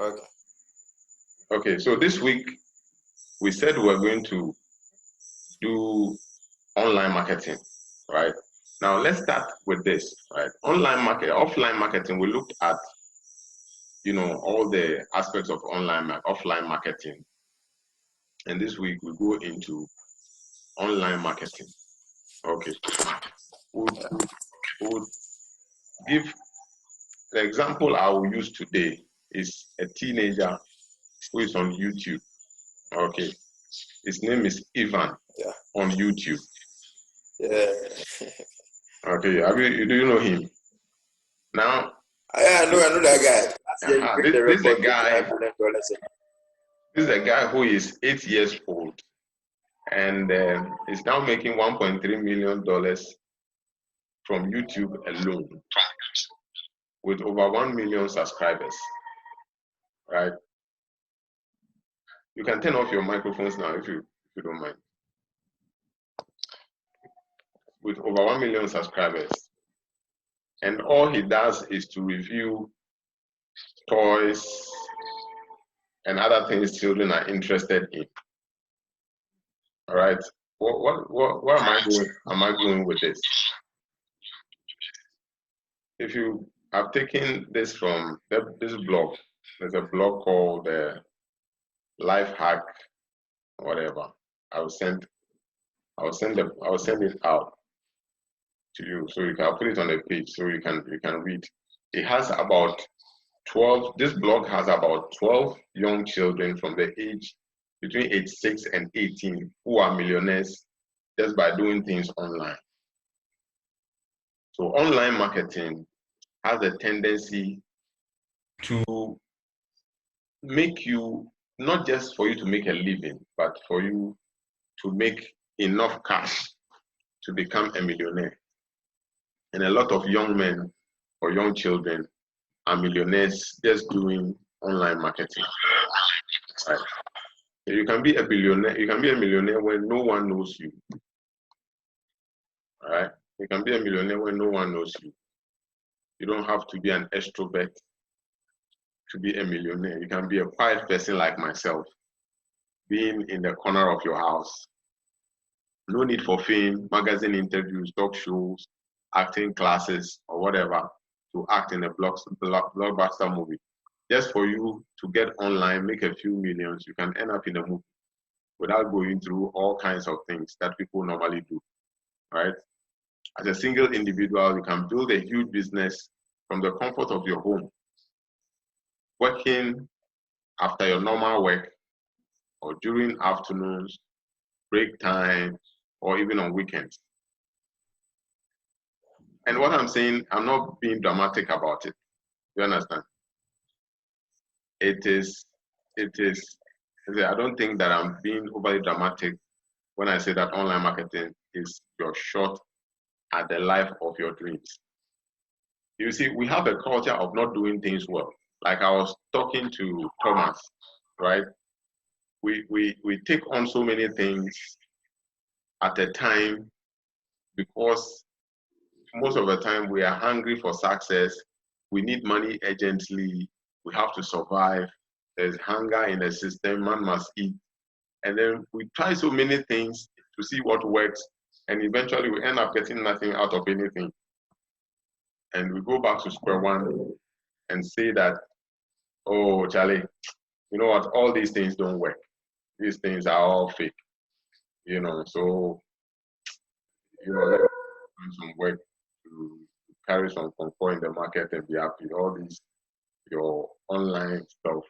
Okay. Okay, so this week we said we're going to do online marketing, right? Now let's start with this, right? Offline marketing, we looked at, all the aspects of offline marketing. And this week we go into online marketing. Okay. We'll give the example I will use today is a teenager who is on YouTube. Okay. His name is Ivan on YouTube. Yeah. Okay. Do you know him? Now, I know that guy. This is a guy. This is a guy who is 8 years old and is now making $1.3 million from YouTube alone, with over 1 million subscribers. Right? You can turn off your microphones now if you don't mind. With over 1 million subscribers, and all he does is to review toys and other things children are interested in. All right. Where am I going with this? If you have taken this from this blog, there's a blog called Life Hack, whatever. I'll send it out to you, so you can put it on the page so you can read. It has about 12. This blog has about 12 young children from the age between age 6 and 18 who are millionaires just by doing things online. So online marketing has a tendency to make you, not just for you to make a living, but for you to make enough cash to become a millionaire. And a lot of young men or young children are millionaires just doing online marketing. Right? You can be a billionaire, you can be a millionaire when no one knows you. All right? You can be a millionaire when no one knows you. You don't have to be an extrovert to be a millionaire. You can be a quiet person like myself, being in the corner of your house. No need for fame, magazine interviews, talk shows, acting classes, or whatever to act in a blockbuster movie. Just for you to get online, make a few millions, you can end up in a movie without going through all kinds of things that people normally do, right? As a single individual, you can build a huge business from the comfort of your home, working after your normal work or during afternoons, break time, or even on weekends. And what I'm saying, I'm not being dramatic about it. You understand? It is, I don't think that I'm being overly dramatic when I say that online marketing is your shot at the life of your dreams. You see, we have a culture of not doing things well. Like I was talking to Thomas, right? We take on so many things at a time because most of the time we are hungry for success. We need money urgently. We have to survive. There's hunger in the system. Man must eat. And then we try so many things to see what works. And eventually we end up getting nothing out of anything. And we go back to square one and say that, oh, Charlie, you know what? All these things don't work. These things are all fake. So, let's do some work to carry some comfort in the market and be happy. All these, your online stuff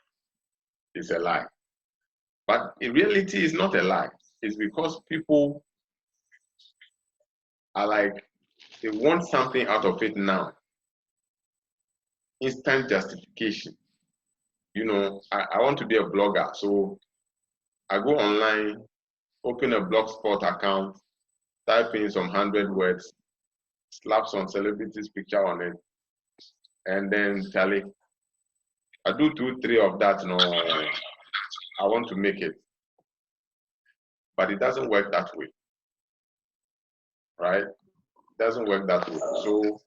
is a lie. But in reality, it's not a lie. It's because people are like, they want something out of it now. Instant justification. I want to be a blogger. So I go online, open a blogspot account, type in some 100 words, slap some celebrity's picture on it, and then Charlie, I do 2-3 of that. No, I want to make it. But it doesn't work that way. Right? It doesn't work that way. So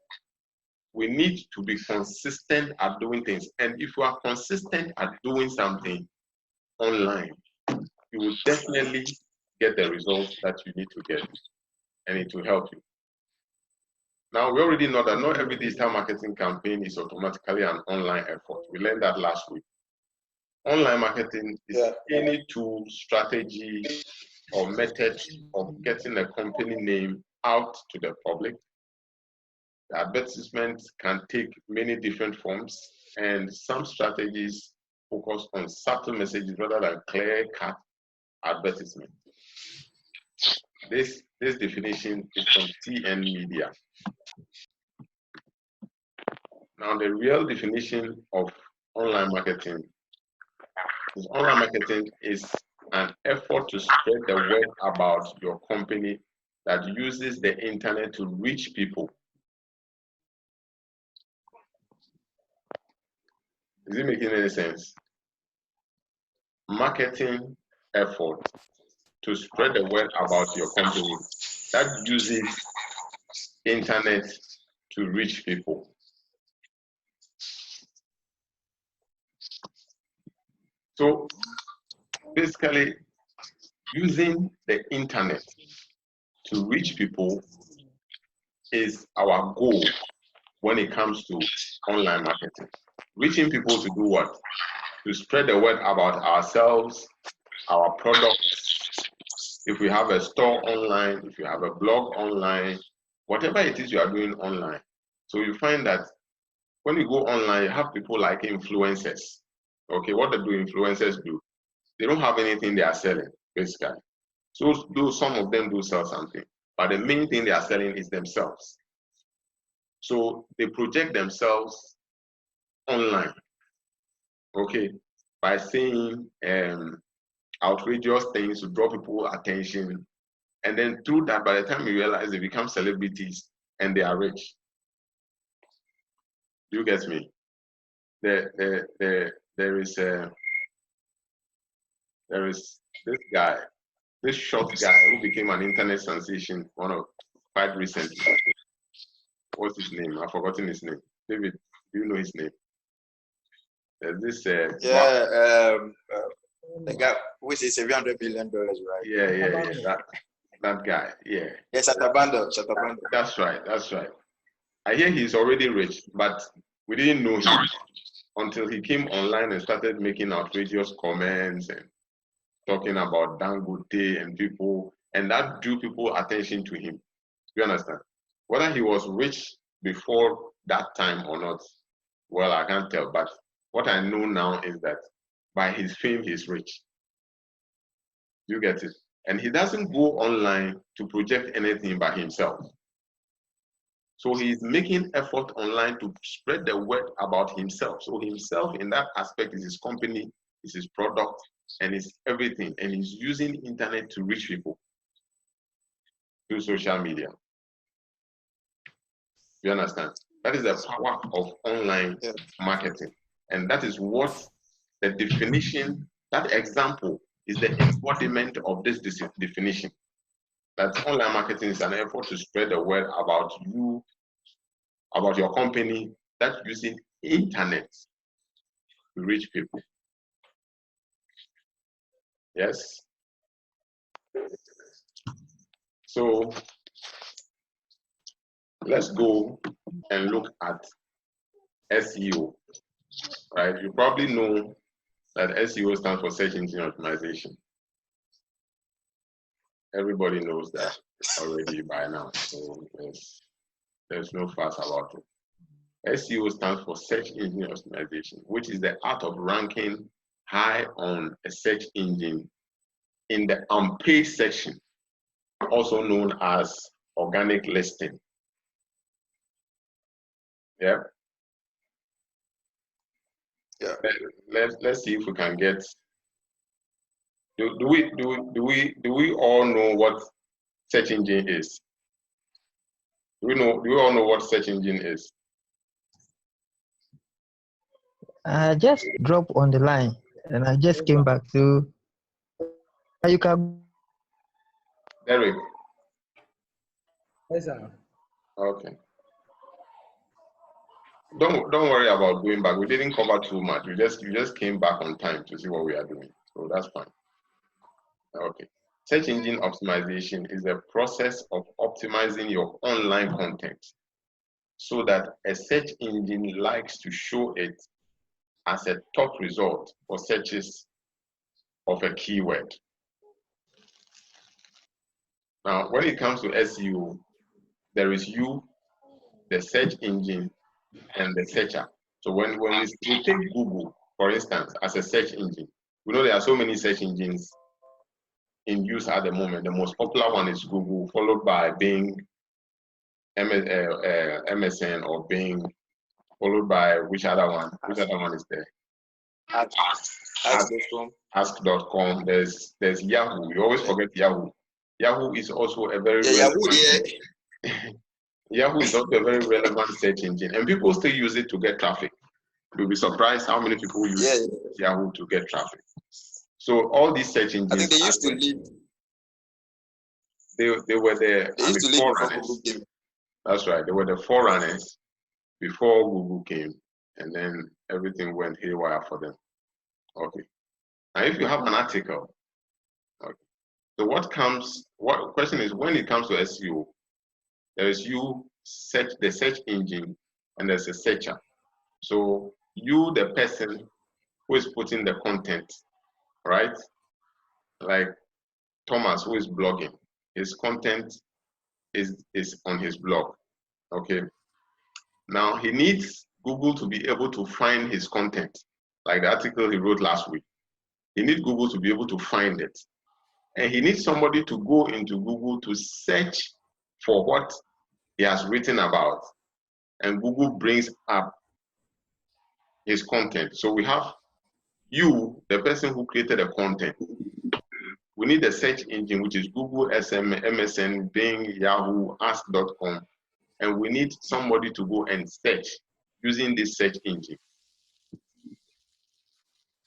we need to be consistent at doing things. And if you are consistent at doing something online, you will definitely get the results that you need to get, and it will help you. Now, we already know that not every digital marketing campaign is automatically an online effort. We learned that last week. Online marketing is any tool, strategy, or method of getting a company name out to the public. The advertisement can take many different forms, and some strategies focus on subtle messages rather than clear-cut advertisement. This definition is from TN Media. Now, the real definition of online marketing is an effort to spread the word about your company that uses the internet to reach people. Is it making any sense? Marketing effort to spread the word about your company that uses internet to reach people. So basically, using the internet to reach people is our goal when it comes to online marketing. Reaching people to do what? To spread the word about ourselves, our products. If we have a store online, if you have a blog online, whatever it is you are doing online. So you find that when you go online, you have people like influencers. Okay, what do influencers do? They don't have anything they are selling, basically. So some of them do sell something, but the main thing they are selling is themselves. So they project themselves online, okay, by saying outrageous things to draw people's attention. And then through that, by the time you realize they become celebrities and they are rich. You get me? There is this guy, this short guy who became an internet sensation quite recently. What's his name? I've forgotten his name. David, do you know his name? There's this the guy which is $700 billion, right? Yeah. That guy, yeah. Yes, Shatabando. That's right. I hear he's already rich, but we didn't know him until he came online and started making outrageous comments and talking about Dangote and people, and that drew people's attention to him. You understand? Whether he was rich before that time or not, well, I can't tell. But what I know now is that by his fame, he's rich. You get it? And he doesn't go online to project anything by himself. So he's making effort online to spread the word about himself. So himself in that aspect is his company, is his product, and is everything. And he's using the internet to reach people through social media. You understand? That is the power of online marketing. And that is what the definition, that example is the embodiment of this definition. That online marketing is an effort to spread the word about you, about your company, that's using internet to reach people. Yes? So let's go and look at SEO, right? You probably know that SEO stands for search engine optimization. Everybody knows that already by now, so there's no fuss about it. SEO stands for search engine optimization, which is the art of ranking high on a search engine in the unpaid section, also known as organic listing. Yeah. Let's see if we can get. Do we all know what search engine is? Do we all know what search engine is? I just dropped on the line and I just came back to. You can. Derek. Yes, sir. Okay. Don't worry about going back. We didn't cover too much. You just came back on time to see what we are doing. So that's fine. Okay. Search engine optimization is the process of optimizing your online content so that a search engine likes to show it as a top result for searches of a keyword. Now, when it comes to SEO, there is you, the search engine, and the searcher. So when we take Google, for instance, as a search engine, we know there are so many search engines in use at the moment. The most popular one is Google, followed by Bing, MSN or Bing, followed by which other one? Which other one is there? Ask.com. Ask.com. There's Yahoo. You always forget Yahoo. Yahoo is also a very relevant. Yahoo is also a very relevant search engine, and people still use it to get traffic. You'll be surprised how many people use Yahoo to get traffic. So all these search engines, I think they used to lead. They were the forerunners. That's right. They were the forerunners before Google came, and then everything went haywire for them. Okay. Now, if you have an article, okay. So what question is, when it comes to SEO, there is you, the search engine, and there's a searcher. So you, the person who is putting the content, right? Like Thomas, who is blogging, his content is on his blog. Okay. Now he needs Google to be able to find his content, like the article he wrote last week. He needs Google to be able to find it. And he needs somebody to go into Google to search for what he has written about. And Google brings up his content. So we have you, the person who created the content. We need a search engine, which is Google, MSN, Bing, Yahoo, Ask.com. And we need somebody to go and search using this search engine.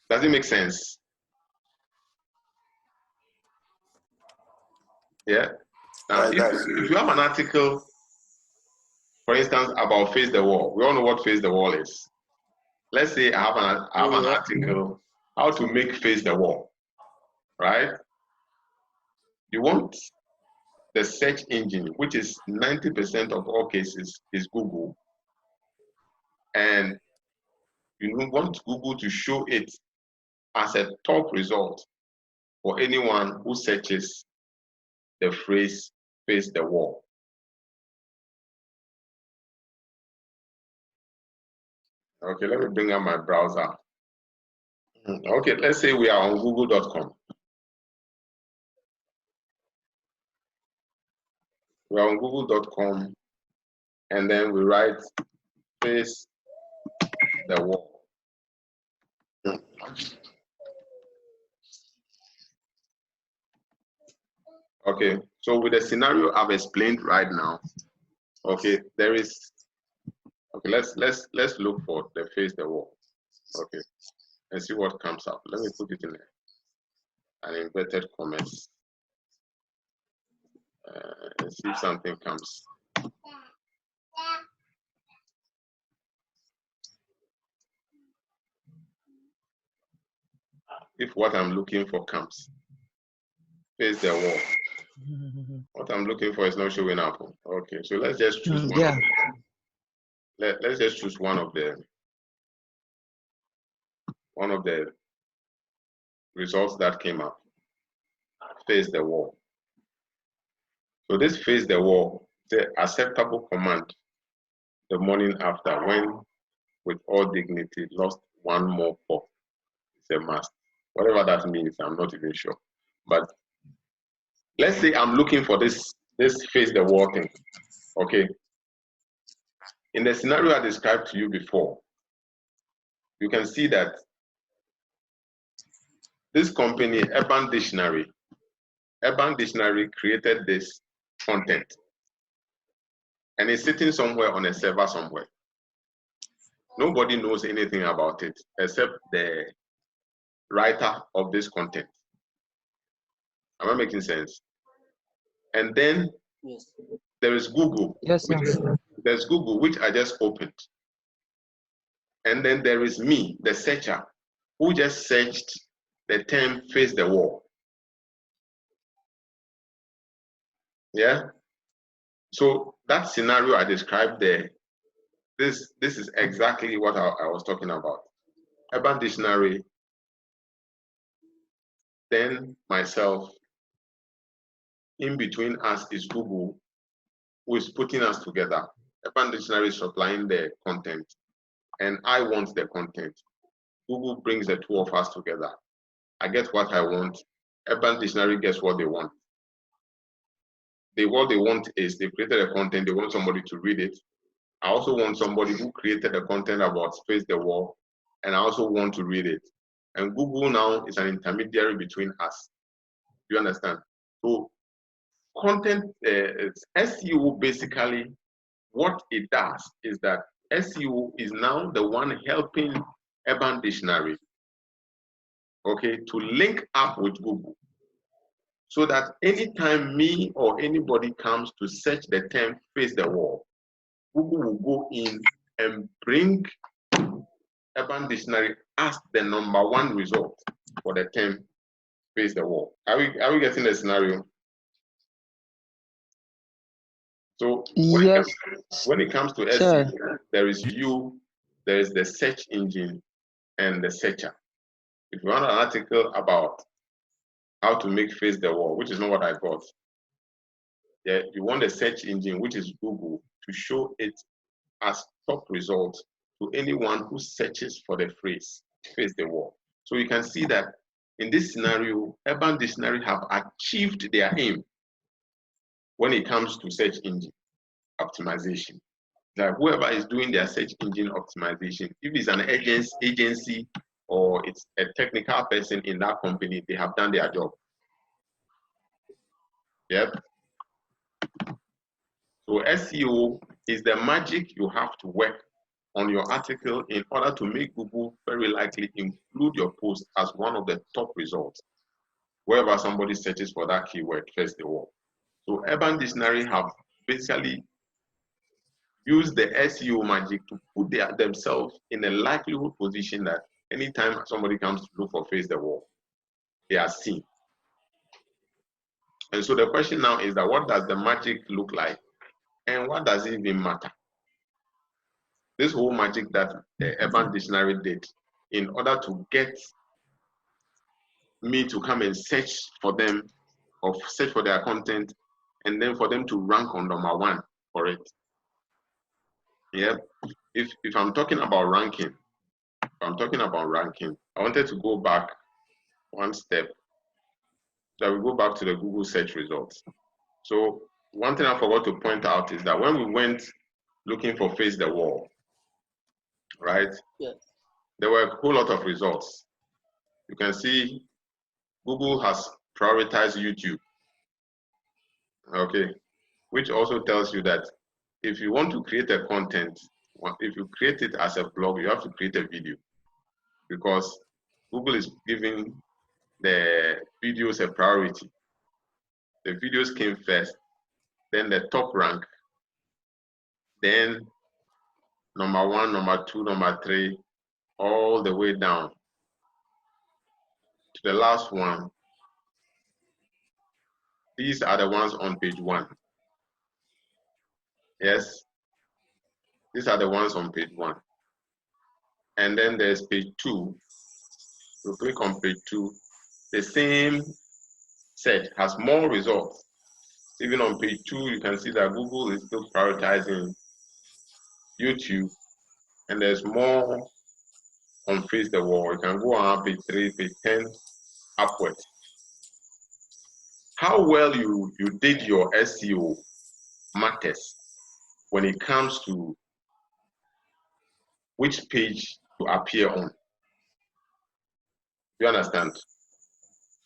Does it make sense? Yeah. Now, if you have an article, for instance, about Face the Wall, we all know what Face the Wall is. Let's say I have an article, how to make Face the Wall, right? You want the search engine, which is 90% of all cases is Google, and you want Google to show it as a top result for anyone who searches the phrase Face the Wall. Okay, let me bring up my browser. Okay, let's say we are on google.com. We are on google.com, and then we write Face the Wall. Okay, so with the scenario I've explained right now, okay, there is, okay, let's look for the Face the Wall, okay, and see what comes up. Let me put it in an inverted commas and see if something comes. If what I'm looking for comes, Face the Wall. What I'm looking for is not showing up. Okay, so let's just choose one. Yeah. Let's just choose one of the results that came up. Face the Wall. So this Face the Wall, the acceptable command the morning after, when with all dignity lost one more pop. It's a must. Whatever that means, I'm not even sure. But let's say I'm looking for this Face the Wall thing. Okay. In the scenario I described to you before, you can see that this company, Urban Dictionary created this content, and it's sitting somewhere on a server somewhere. Nobody knows anything about it except the writer of this content. Am I making sense? And then there is Google. Yes, sir. There's Google, which I just opened. And then there is me, the searcher, who just searched the term face the wall. Yeah. So that scenario I described there, this is exactly what I was talking about. Urban Dictionary, then myself, in between us is Google, who is putting us together. Urban Dictionary is supplying the content, and I want the content. Google brings the two of us together. I get what I want. Urban Dictionary gets what they want. What they want is they created a content, they want somebody to read it. I also want somebody who created the content about Face the Wall, and I also want to read it. And Google now is an intermediary between us. You understand? So content, SEO basically, what it does is that SEO is now the one helping Urban Dictionary, okay, to link up with Google. So that anytime me or anybody comes to search the term Face the Wall, Google will go in and bring Urban Dictionary as the #1 result for the term Face the Wall. Are we getting the scenario? So when it comes to SEO, there is you, there is the search engine, and the searcher. If you want an article about how to make Face the Wall, which is not what I got, yeah, you want the search engine, which is Google, to show it as top result to anyone who searches for the phrase Face the Wall. So you can see that in this scenario, Urban Dictionary have achieved their aim when it comes to search engine optimization. That whoever is doing their search engine optimization, if it's an agency or it's a technical person in that company, they have done their job. Yep. So SEO is the magic you have to work on your article in order to make Google very likely include your post as one of the top results wherever somebody searches for that keyword, Face the Wall. So Urban Dictionary have basically used the SEO magic to put themselves in a likelihood position that anytime somebody comes to look for Face the Wall, they are seen. And so the question now is that what does the magic look like and what does it even matter? This whole magic that the Urban Dictionary did in order to get me to come and search for them or search for their content and then for them to rank on #1 for it. Yeah. If I'm talking about ranking, I wanted to go back one step. So we go back to the Google search results. So one thing I forgot to point out is that when we went looking for Face the Wall, right? Yes. There were a whole lot of results. You can see Google has prioritized YouTube. Okay, which also tells you that if you want to create a content, if you create it as a blog, you have to create a video because Google is giving the videos a priority. The videos came first, then the top rank, then #1, #2, #3, all the way down to the last one. These are the ones on page 1. Yes, these are the ones on page 1. And then there's page 2. You click on page 2. The same search has more results. Even on page 2, you can see that Google is still prioritizing YouTube, and there's more on Face the Wall. You can go on page 3, page 10, upwards. How well you did your SEO matters when it comes to which page to appear on. You understand?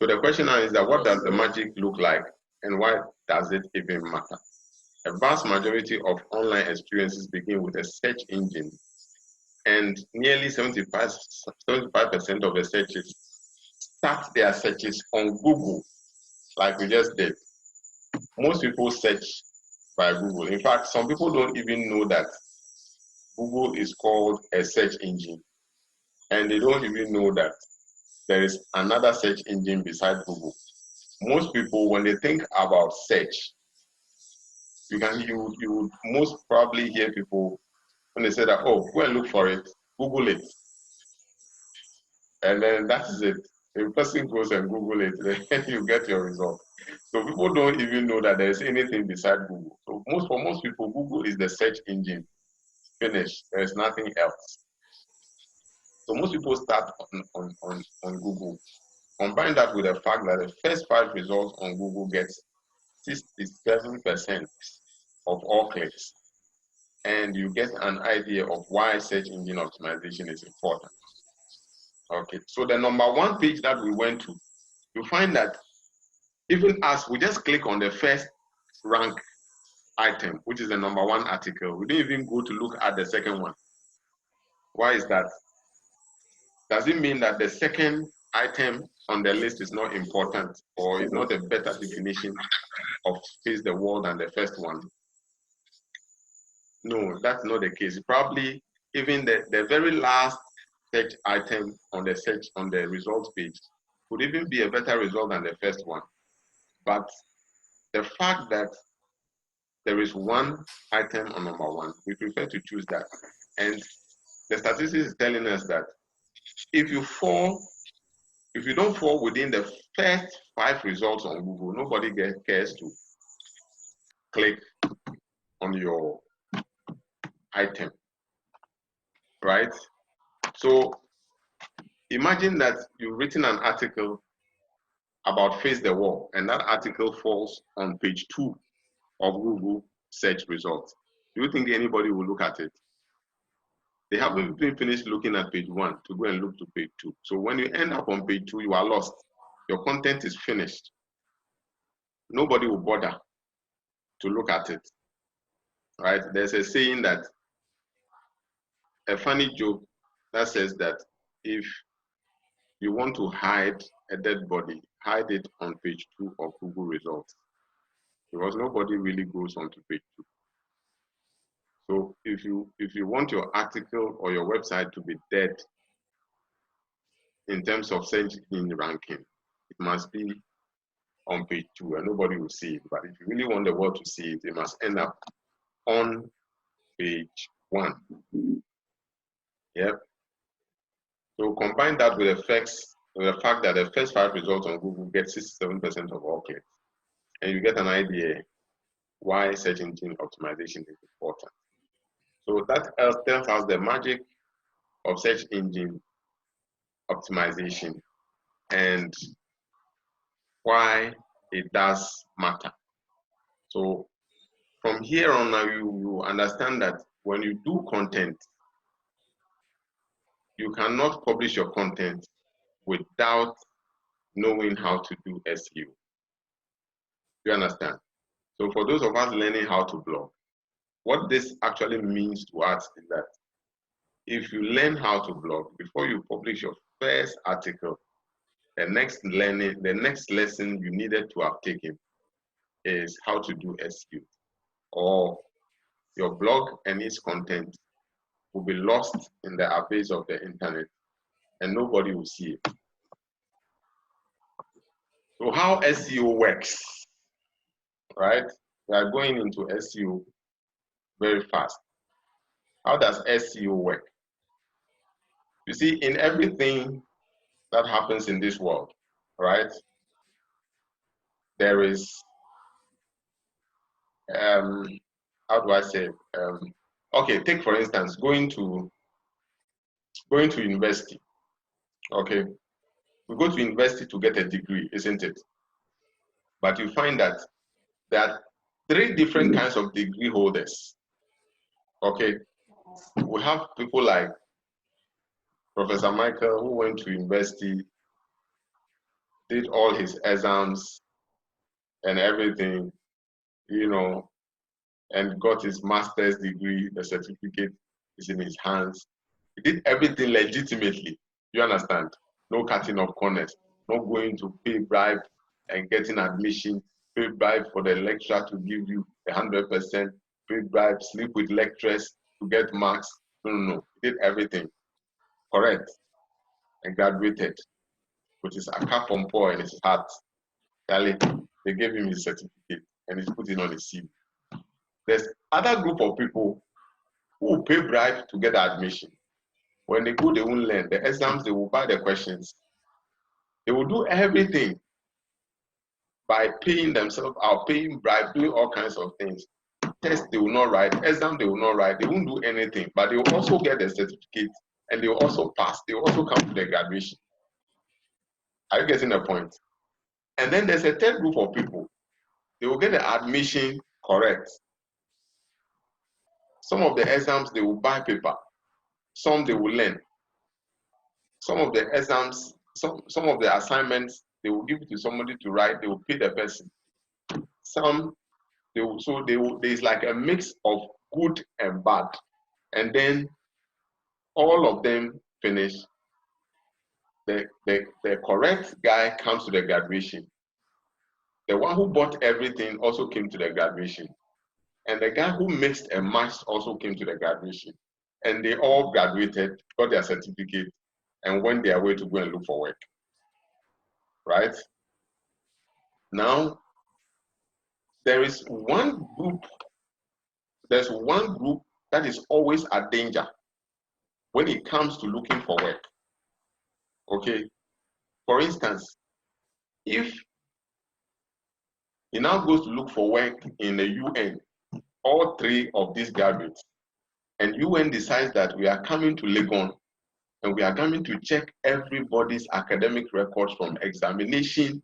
So the question now is that what does the magic look like and why does it even matter? A vast majority of online experiences begin with a search engine, and nearly 75% of the searches start their searches on Google, like we just did. Most people search by Google. In fact, some people don't even know that Google is called a search engine, and they don't even know that there is another search engine beside Google. Most people, when they think about search, you would most probably hear people when they say that, oh, go and look for it, Google it, and then that is it. If a person goes and Google it, then you get your result. So people don't even know that there is anything beside Google. So for most people, Google is the search engine. Finished. There is nothing else. So most people start on Google. Combine that with the fact that the first 5 results on Google gets 67% of all clicks, and you get an idea of why search engine optimization is important. Okay, so the number 1 page that we went to, you find that even as we just click on the first rank item, which is the number 1 article, we didn't even go to look at the second one. Why is that? Does it mean that the second item on the list is not important, or is not a better definition of face the wall than the first one? No, that's not the case. Probably even the very last search item on the results page could even be a better result than the first one. But the fact that there is one item on number 1, we prefer to choose that. And the statistics is telling us that if you don't fall within the first 5 results on Google, nobody cares to click on your item, right? So imagine that you've written an article about face the wall, and that article falls on page 2 of Google search results. Do you think anybody will look at it? They haven't even finished looking at page 1 to go and look to page 2. So when you end up on page 2, you are lost. Your content is finished. Nobody will bother to look at it, right? There's a saying that, a funny joke that says that if you want to hide a dead body, hide it on page 2 of Google results, because nobody really goes on to page 2. So if you want your article or your website to be dead in terms of search engine ranking, it must be on page 2 and nobody will see it. But if you really want the world to see it, it must end up on page 1. Yep. So combine that with the fact that the first 5 results on Google get 67% of all clicks, and you get an idea why search engine optimization is important. So that tells us the magic of search engine optimization and why it does matter. So from here on now, you understand that when you do content, you cannot publish your content without knowing how to do SEO. You understand? So for those of us learning how to blog, what this actually means to us is that if you learn how to blog before you publish your first article, the next lesson you needed to have taken is how to do SEO, or your blog and its content will be lost in the abyss of the internet and nobody will see it. So how SEO works, right? We are going into SEO very fast. How does SEO work? You see, in everything that happens in this world, right, there is, how do I say, okay, take for instance, going to university, okay? We go to university to get a degree, isn't it? But you find that there are 3 different kinds of degree holders, okay? We have people like Professor Michael, who went to university, did all his exams and everything, you know, and got his master's degree. The certificate is in his hands. He did everything legitimately. You understand? No cutting of corners, no going to pay bribe and getting admission, pay bribe for the lecturer to give you 100%, pay bribe, sleep with lecturers to get marks, No. He did everything correct and graduated with his account from poor in his heart. They gave him his certificate and he's put it on his CV. There's other group of people who will pay bribe to get admission. When they go, they won't learn. The exams, they will buy the questions. They will do everything by paying themselves out, paying bribe, doing all kinds of things. Test they will not write, exam they will not write, they won't do anything, but they will also get the certificate and they will also pass. They will also come to the graduation. Are you getting the point? And then there's a third group of people. They will get the admission correct. Some of the exams they will buy paper. Some they will learn. Some of the exams, some of the assignments they will give it to somebody to write. They will pay the person. Some there's like a mix of good and bad, and then all of them finish. The correct guy comes to the graduation. The one who bought everything also came to the graduation. And the guy who mixed and matched also came to the graduation. And they all graduated, got their certificate, and went their way to go and look for work. Right? Now, there's one group that is always a danger when it comes to looking for work. Okay? For instance, if he now goes to look for work in the UN, all three of these graduates, and UN decides that we are coming to Legon and we are coming to check everybody's academic records from examination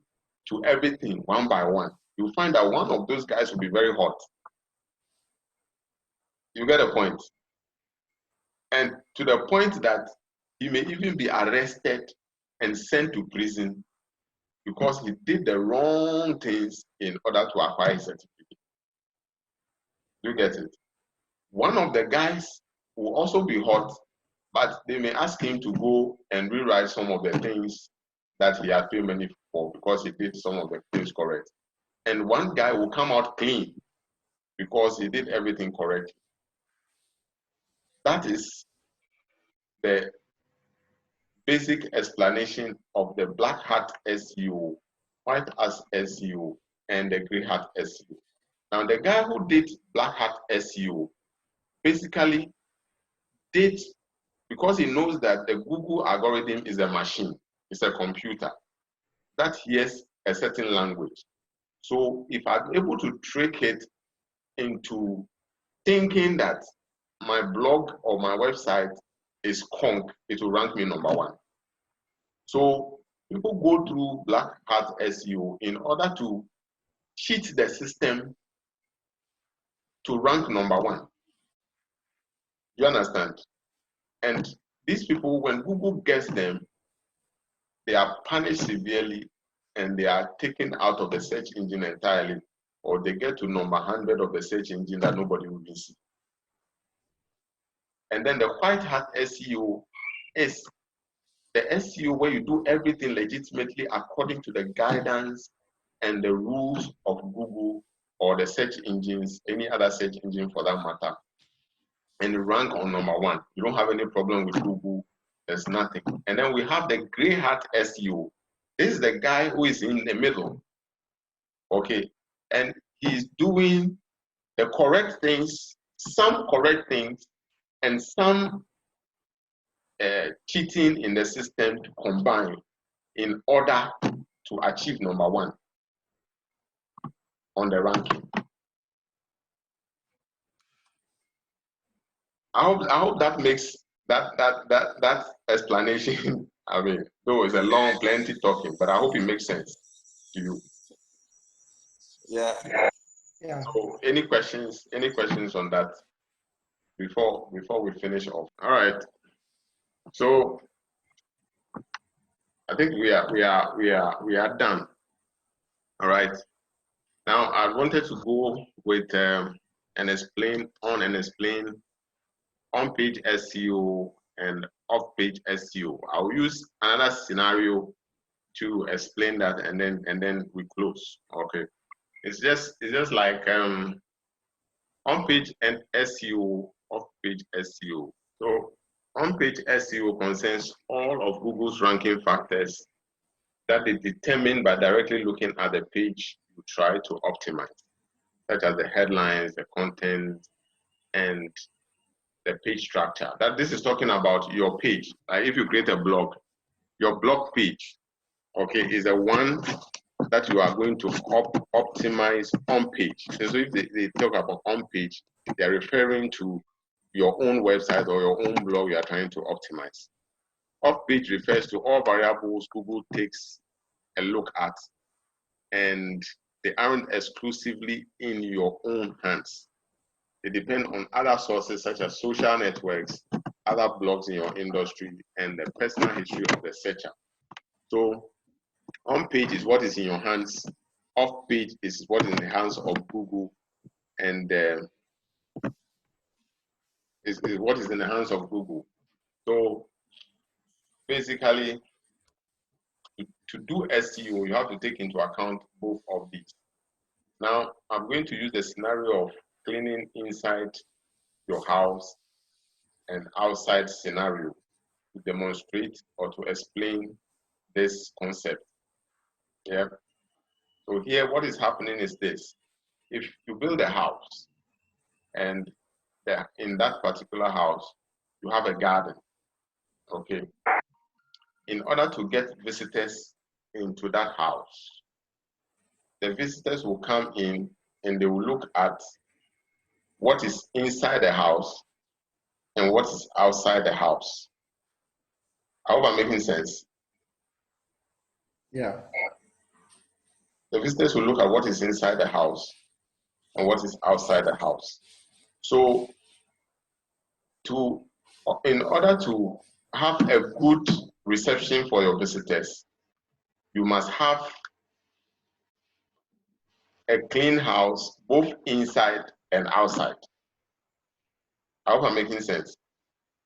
to everything one by one, you'll find that one of those guys will be very hot. You get a point? And to the point that he may even be arrested and sent to prison because he did the wrong things in order to acquire his certificate. You get it? One of the guys will also be hot, but they may ask him to go and rewrite some of the things that he had paid money for because he did some of the things correct. And one guy will come out clean because he did everything correct. That is the basic explanation of the black hat SEO, white hat SEO, and the gray hat SEO. Now, the guy who did black hat SEO basically did, because he knows that the Google algorithm is a machine, it's a computer that hears a certain language. So if I'm able to trick it into thinking that my blog or my website is conk, it will rank me #1. So people go through black hat SEO in order to cheat the system to rank #1. You understand? And these people, when Google gets them, they are punished severely and they are taken out of the search engine entirely, or they get to #100 of the search engine that nobody will be see. And then the white hat SEO is the SEO where you do everything legitimately according to the guidance and the rules of Google or the search engines, any other search engine for that matter, and you rank on #1. You don't have any problem with Google. There's nothing. And then we have the gray hat SEO. This is the guy who is in the middle. Okay. And he's doing the correct things, some correct things, and some cheating in the system to combine in order to achieve #1 on the ranking. I hope that makes that explanation. I mean, though it's a long, plenty talking, but I hope it makes sense to you. Yeah. So, any questions on that before we finish off? All right. So, I think we are done. All right. Now, I wanted to go with and explain on-page SEO and off-page SEO. I'll use another scenario to explain that, and then we close. Okay. It's just like on-page and SEO, off-page SEO. So on-page SEO concerns all of Google's ranking factors that they determine by directly looking at the page you try to optimize, such as the headlines, the content, and the page structure. That this is talking about your page. Like if you create a blog, your blog page, okay, is the one that you are going to optimize on page. So if they talk about on page, they're referring to your own website or your own blog you are trying to optimize. Off page refers to all variables Google takes a look at, and they aren't exclusively in your own hands. They depend on other sources such as social networks, other blogs in your industry, and the personal history of the searcher. So on page is what is in your hands. Off page is what is in the hands of Google, and is what is in the hands of Google. So basically, to do SEO, you have to take into account both of these. Now, I'm going to use the scenario of cleaning inside your house and outside scenario to demonstrate or to explain this concept. Yeah. So here, what is happening is this: if you build a house, and in that particular house, you have a garden. Okay. In order to get visitors into that house, the visitors will come in and they will look at what is inside the house and what is outside the house. I hope I'm making sense. Yeah. The visitors will look at what is inside the house and what is outside the house. So in order to have a good reception for your visitors, you must have a clean house both inside and outside. I hope I'm making sense.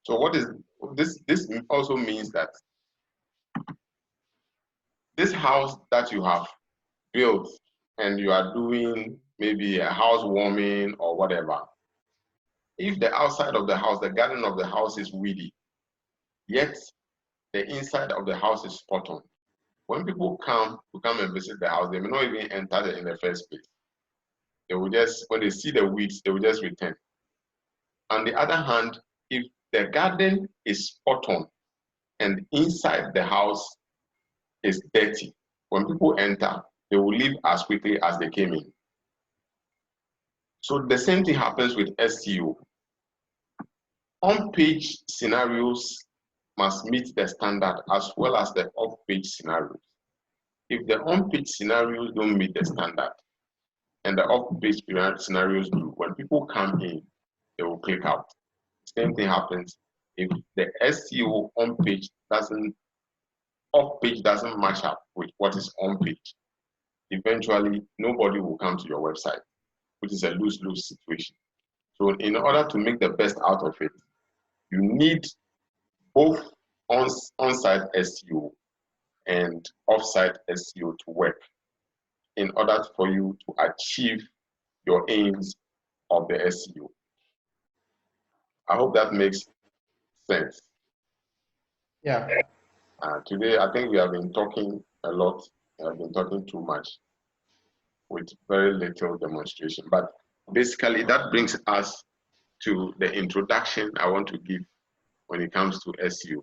So what is this? This also means that this house that you have built and you are doing maybe a housewarming or whatever, if the outside of the house, the garden of the house is weedy, yet the inside of the house is spot on, when people come and visit the house, they may not even enter it in the first place. They will just, when they see the weeds, they will just return. On the other hand, if the garden is spot on and inside the house is dirty, when people enter, they will leave as quickly as they came in. So the same thing happens with SEO. On-page scenarios must meet the standard as well as the off-page scenarios. If the on-page scenarios don't meet the standard and the off-page scenarios do, when people come in, they will click out. Same thing happens if the SEO on-page off-page doesn't match up with what is on-page. Eventually, nobody will come to your website, which is a lose-lose situation. So in order to make the best out of it, you need both on-site SEO and off-site SEO to work in order for you to achieve your aims of the SEO. I hope that makes sense. Yeah. Today, I think we have been talking a lot. We have been talking too much with very little demonstration. But basically, that brings us to the introduction I want to give when it comes to SEO.